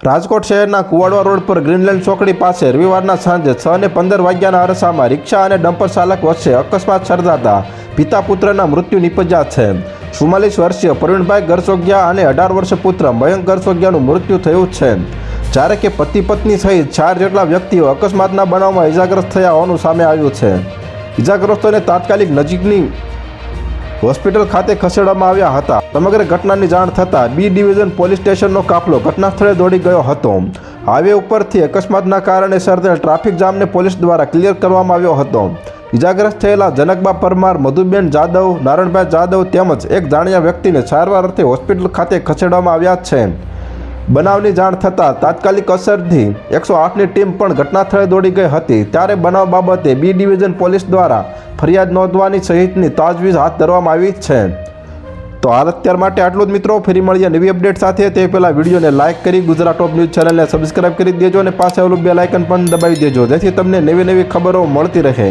રાજકોટ શહેરના કુવાડવા રોડ પર ગ્રીનલેન્ડ ચોકડી પાસે રવિવારના સાંજે 6:15 વાગ્યાના અરસામાં રિક્ષા અને ડમ્પર ચાલક વચ્ચે અકસ્માત સર્જાતા પિતા પુત્રના મૃત્યુ નિપજ્યા છે। 44 વર્ષીય પ્રવીણભાઈ ગરસોગિયા અને 18 વર્ષીય પુત્ર મયંક ગરસોગિયાનું મૃત્યુ થયું છે, જ્યારે કે પતિ પત્ની સહિત 4 જેટલા વ્યક્તિઓ અકસ્માતના બનાવમાં ઇજાગ્રસ્ત થયા હોવાનું સામે આવ્યું છે। ઇજાગ્રસ્તોને તાત્કાલિક નજીકની હોસ્પિટલ ખાતે ખસેડવામાં આવ્યા હતા। સમગ્ર ઘટનાની જાણ થતાં બી ડિવિઝન પોલીસ સ્ટેશનનો કાફલો ઘટના સ્થળે દોડી ગયો હતો। હાઈવે ઉપરથી અકસ્માતના કારણે સર્જાયેલ ટ્રાફિક જામને પોલીસ દ્વારા ક્લિયર કરવામાં આવ્યો હતો। ઇજાગ્રસ્ત થયેલા જનકબા પરમાર, મધુબેન જાદવ, નારણભાઈ જાદવ તેમજ એક જાણ્યા વ્યક્તિને સારવાર અર્થે હોસ્પિટલ ખાતે ખસેડવામાં આવ્યા છે। બનાવની જાણ થતાં તાત્કાલિક અસરથી 108ની ટીમ પણ ઘટના સ્થળે દોડી ગઈ હતી, ત્યારે બનાવ બાબતે બી ડિવિઝન પોલીસ દ્વારા ફરિયાદ નોંધવાની સહિતની તજવીજ હાથ ધરવામાં આવી છે। તો હાલ અત્યાર માટે આટલું જ મિત્રો। ફરી મળીએ નવી અપડેટ સાથે। તે પહેલાં વિડીયોને લાઇક કરી ગુજરાત ટોપ ન્યૂઝ ચેનલને સબસ્ક્રાઇબ કરી દેજો અને પાછળ બેલ આઇકન પણ દબાવી દેજો, જેથી તમને નવી ખબરો મળતી રહે।